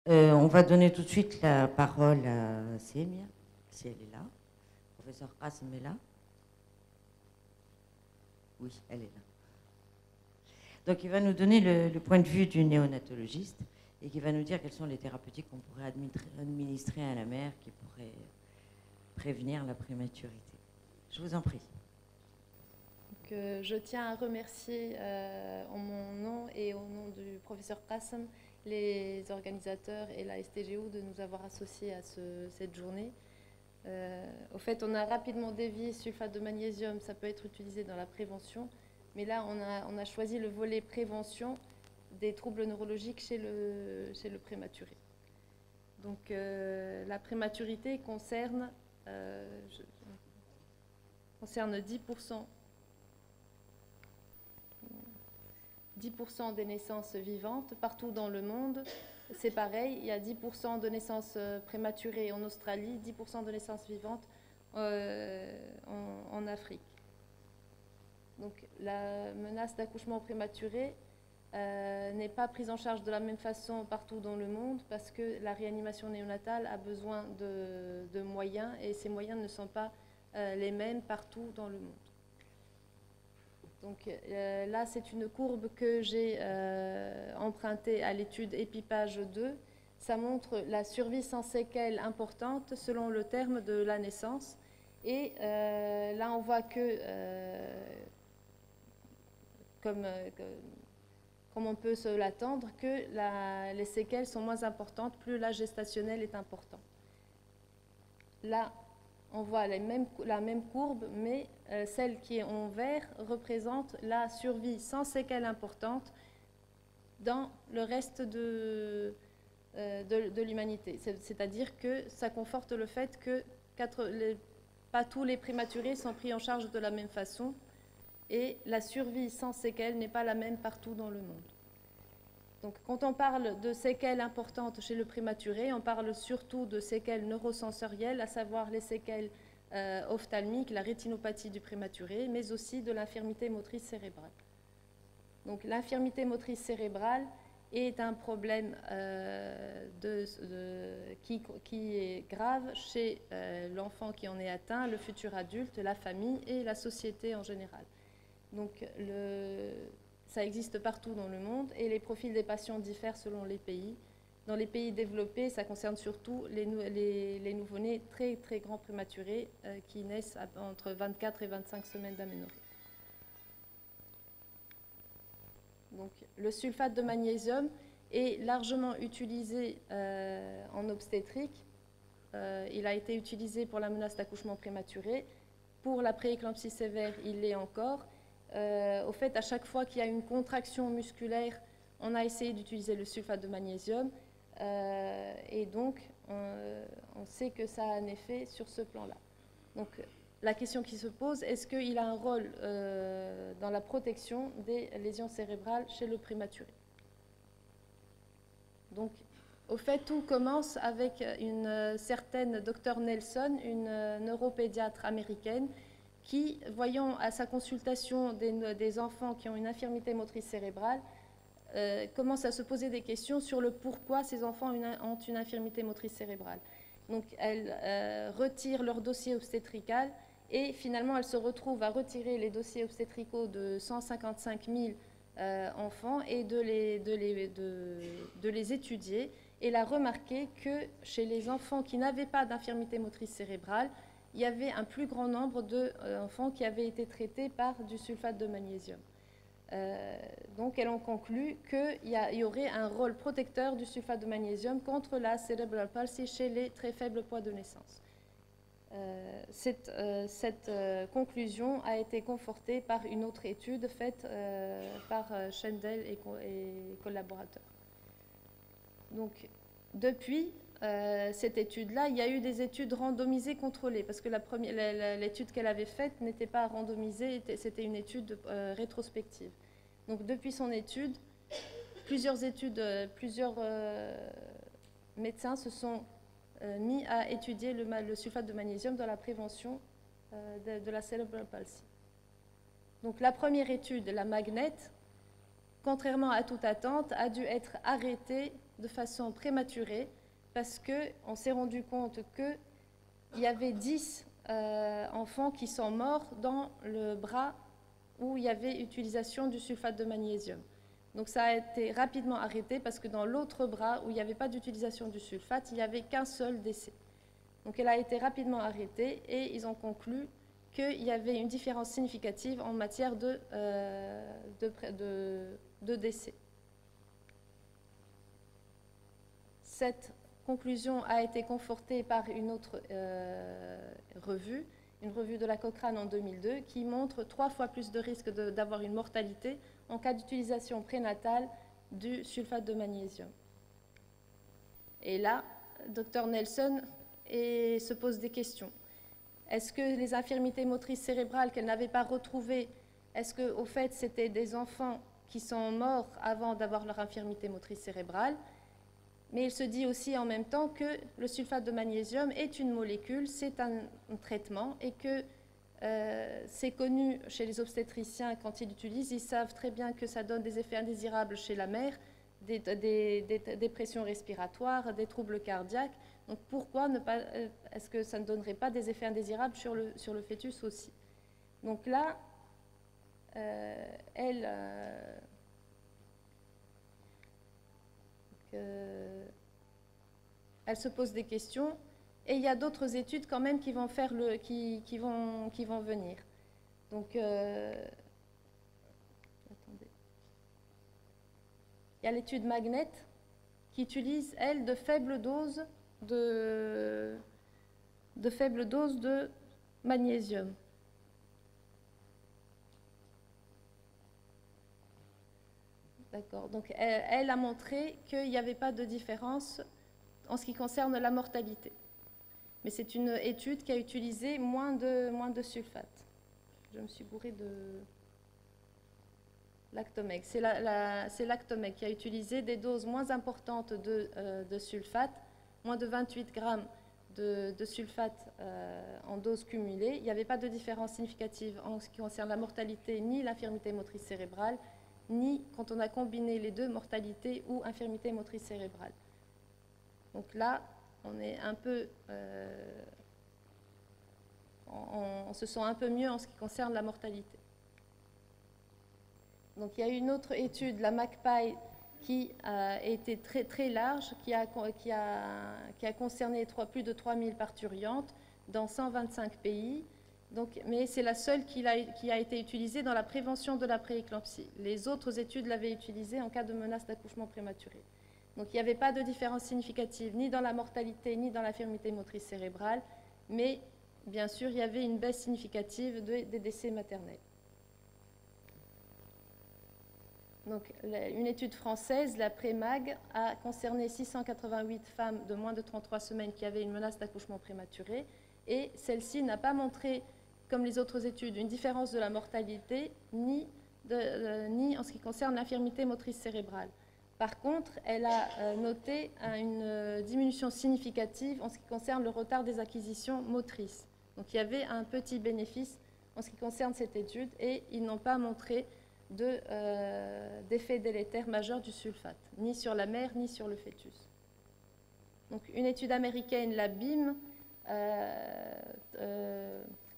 On va donner tout de suite la parole à Sémia, si elle est là. Professeur Qasim est là. Oui, elle est là. Donc il va nous donner le point de vue du néonatologiste et qui va nous dire quelles sont les thérapeutiques qu'on pourrait administrer à la mère qui pourraient prévenir la prématurité. Je vous en prie. Donc, je tiens à remercier en mon nom et au nom du professeur Qasim les organisateurs et la STGO de nous avoir associés à cette journée. Au fait, on a rapidement dévié sulfate de magnésium, ça peut être utilisé dans la prévention, mais là, on a choisi le volet prévention des troubles neurologiques chez le prématuré. Donc, la prématurité concerne 10% des naissances vivantes partout dans le monde. C'est pareil, il y a 10% de naissances prématurées en Australie, 10% de naissances vivantes en Afrique. Donc la menace d'accouchement prématuré n'est pas prise en charge de la même façon partout dans le monde parce que la réanimation néonatale a besoin de moyens et ces moyens ne sont pas les mêmes partout dans le monde. Donc là, c'est une courbe que j'ai empruntée à l'étude Épipage 2. Ça montre la survie sans séquelles importante selon le terme de la naissance. Et là, on voit que, comme on peut se l'attendre, que les séquelles sont moins importantes plus l'âge gestationnel est important. Là, on voit la même courbe, mais celle qui est en vert représente la survie sans séquelles importantes dans le reste de l'humanité. C'est-à-dire que ça conforte le fait que pas tous les prématurés sont pris en charge de la même façon et la survie sans séquelles n'est pas la même partout dans le monde. Donc, quand on parle de séquelles importantes chez le prématuré, on parle surtout de séquelles neurosensorielles, à savoir les séquelles ophtalmiques, la rétinopathie du prématuré, mais aussi de l'infirmité motrice cérébrale. Donc, l'infirmité motrice cérébrale est un problème qui est grave chez l'enfant qui en est atteint, le futur adulte, la famille et la société en général. Donc, ça existe partout dans le monde et les profils des patients diffèrent selon les pays. Dans les pays développés, ça concerne surtout les nouveau-nés très, très grands prématurés qui naissent entre 24 et 25 semaines d'aménorrhée. Donc, le sulfate de magnésium est largement utilisé en obstétrique. Il a été utilisé pour la menace d'accouchement prématuré. Pour la prééclampsie sévère, il l'est encore. Au fait, à chaque fois qu'il y a une contraction musculaire, on a essayé d'utiliser le sulfate de magnésium et donc on sait que ça a un effet sur ce plan-là. Donc la question qui se pose, est-ce qu'il a un rôle dans la protection des lésions cérébrales chez le prématuré? Donc au fait, tout commence avec une certaine Dr Nelson, une neuropédiatre américaine, qui, voyant à sa consultation des enfants qui ont une infirmité motrice cérébrale, commence à se poser des questions sur le pourquoi ces enfants ont une infirmité motrice cérébrale. Donc, elle retire leur dossier obstétrical et finalement, elle se retrouve à retirer les dossiers obstétricaux de 155 000 enfants et de les étudier. Et elle a remarqué que chez les enfants qui n'avaient pas d'infirmité motrice cérébrale, il y avait un plus grand nombre d'enfants qui avaient été traités par du sulfate de magnésium. Donc, elles ont conclu qu'il y aurait un rôle protecteur du sulfate de magnésium contre la cerebral palsy chez les très faibles poids de naissance. Cette conclusion a été confortée par une autre étude faite par Schendel et collaborateurs. Donc, depuis cette étude-là, il y a eu des études randomisées contrôlées, parce que l'étude qu'elle avait faite n'était pas randomisée, c'était une étude rétrospective. Donc depuis son étude, plusieurs médecins se sont mis à étudier le sulfate de magnésium dans la prévention de la cerebral palsy. Donc la première étude, la Magnet, contrairement à toute attente, a dû être arrêtée de façon prématurée parce qu'on s'est rendu compte qu'il y avait 10 enfants qui sont morts dans le bras où il y avait utilisation du sulfate de magnésium. Donc ça a été rapidement arrêté parce que dans l'autre bras où il n'y avait pas d'utilisation du sulfate, il n'y avait qu'un seul décès. Donc elle a été rapidement arrêtée et ils ont conclu qu'il y avait une différence significative en matière de décès. Cette conclusion a été confortée par une autre revue, une revue de la Cochrane en 2002, qui montre 3 fois plus de risque d'avoir une mortalité en cas d'utilisation prénatale du sulfate de magnésium. Et là, Dr Nelson se pose des questions. Est-ce que les infirmités motrices cérébrales qu'elle n'avait pas retrouvées, est-ce qu'au fait c'était des enfants qui sont morts avant d'avoir leur infirmité motrice cérébrale? Mais il se dit aussi en même temps que le sulfate de magnésium est une molécule, c'est un traitement et que c'est connu chez les obstétriciens quand ils l'utilisent, ils savent très bien que ça donne des effets indésirables chez la mère, des pressions respiratoires, des troubles cardiaques. Donc pourquoi ne pas, est-ce que ça ne donnerait pas des effets indésirables sur le fœtus aussi? Donc là, elle se pose des questions et il y a d'autres études quand même qui vont venir. Donc, attendez. Il y a l'étude Magnet qui utilise, elle, de faibles doses de magnésium. D'accord. Donc, elle a montré qu'il n'y avait pas de différence en ce qui concerne la mortalité. Mais c'est une étude qui a utilisé moins de sulfate. Je me suis bourrée de Lactomeg. C'est Lactomeg qui a utilisé des doses moins importantes de sulfate, moins de 28 grammes de sulfate en dose cumulée. Il n'y avait pas de différence significative en ce qui concerne la mortalité ni l'infirmité motrice cérébrale, ni quand on a combiné les deux, mortalité ou infirmité motrice cérébrale. Donc là, on est un peu, on se sent un peu mieux en ce qui concerne la mortalité. Donc il y a une autre étude, la MACPAI, qui a été très, très large, qui a concerné plus de 3000 parturientes dans 125 pays. Donc, mais c'est la seule qui a été utilisée dans la prévention de la prééclampsie. Les autres études l'avaient utilisée en cas de menace d'accouchement prématuré. Donc il n'y avait pas de différence significative ni dans la mortalité ni dans l'infirmité motrice cérébrale, mais bien sûr il y avait une baisse significative des décès maternels. Donc une étude française, la Prémag, a concerné 688 femmes de moins de 33 semaines qui avaient une menace d'accouchement prématuré, et celle-ci n'a pas montré, comme les autres études, une différence de la mortalité ni en ce qui concerne l'infirmité motrice cérébrale. Par contre, elle a noté une diminution significative en ce qui concerne le retard des acquisitions motrices. Donc il y avait un petit bénéfice en ce qui concerne cette étude et ils n'ont pas montré d'effet délétère majeur du sulfate, ni sur la mère ni sur le fœtus. Donc une étude américaine, la BIM,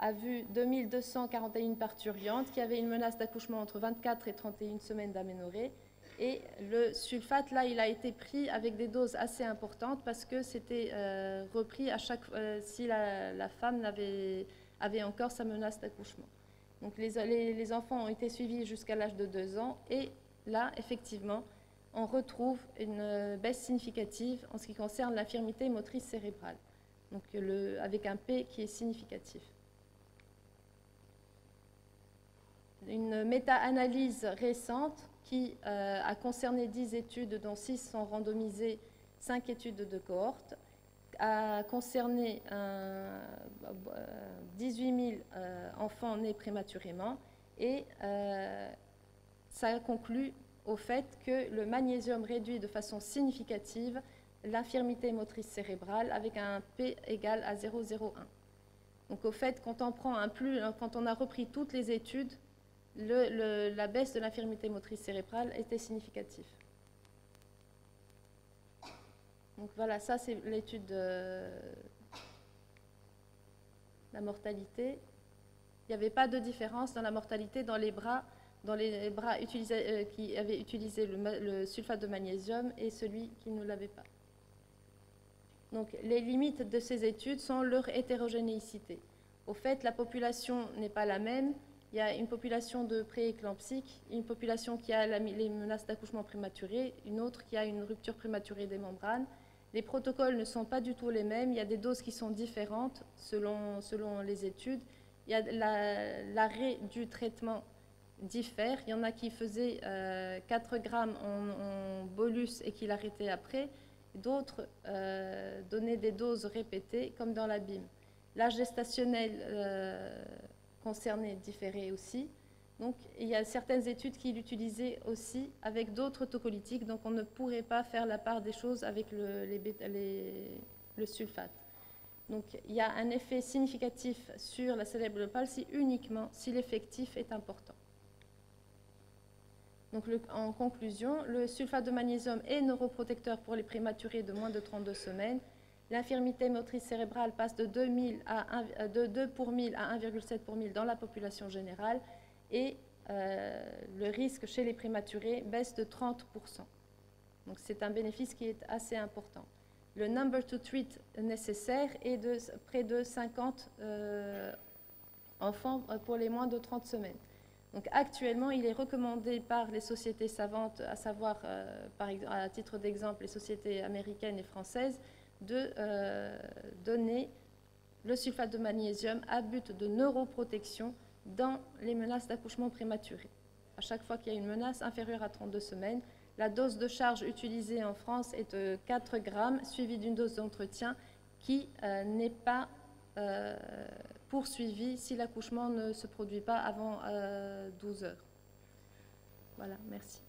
a vu 2241 parturientes qui avaient une menace d'accouchement entre 24 et 31 semaines d'aménorrhée. Et le sulfate, là, il a été pris avec des doses assez importantes parce que c'était repris à chaque si la femme avait encore sa menace d'accouchement. Donc les enfants ont été suivis jusqu'à l'âge de 2 ans et là, effectivement, on retrouve une baisse significative en ce qui concerne l'infirmité motrice cérébrale, donc avec un P qui est significatif. Une méta-analyse récente qui a concerné 10 études, dont 6 sont randomisées, 5 études de cohorte, a concerné 18 000 enfants nés prématurément et ça a conclu au fait que le magnésium réduit de façon significative l'infirmité motrice cérébrale avec un P égal à 0,01. Donc au fait, quand on a repris toutes les études, la baisse de l'infirmité motrice cérébrale était significative. Donc voilà, ça c'est l'étude de la mortalité. Il n'y avait pas de différence dans la mortalité dans les bras qui avaient utilisé le sulfate de magnésium et celui qui ne l'avait pas. Donc les limites de ces études sont leur hétérogénéité. Au fait, la population n'est pas la même. Il y a une population de prééclampsiques, une population qui a les menaces d'accouchement prématuré, une autre qui a une rupture prématurée des membranes. Les protocoles ne sont pas du tout les mêmes. Il y a des doses qui sont différentes selon les études. Il y a l'arrêt du traitement diffère. Il y en a qui faisaient 4 grammes en bolus et qui l'arrêtaient après. D'autres donnaient des doses répétées, comme dans la BIM. L'âge gestationnel concerné différait aussi. Donc, il y a certaines études qui l'utilisaient aussi avec d'autres tocolytiques. Donc, on ne pourrait pas faire la part des choses avec le sulfate. Donc, il y a un effet significatif sur la cerebral palsy uniquement si l'effectif est important. Donc, en conclusion, le sulfate de magnésium est neuroprotecteur pour les prématurés de moins de 32 semaines. L'infirmité motrice cérébrale passe de 2 pour 1000 à 1,7 pour 1000 dans la population générale et le risque chez les prématurés baisse de 30%. Donc, c'est un bénéfice qui est assez important. Le number to treat nécessaire est de près de 50 enfants pour les moins de 30 semaines. Donc actuellement, il est recommandé par les sociétés savantes, à savoir, par exemple, à titre d'exemple, les sociétés américaines et françaises, de donner le sulfate de magnésium à but de neuroprotection dans les menaces d'accouchement prématuré. À chaque fois qu'il y a une menace inférieure à 32 semaines, la dose de charge utilisée en France est de 4 grammes, suivie d'une dose d'entretien qui n'est pas poursuivie si l'accouchement ne se produit pas avant 12 heures. Voilà, merci.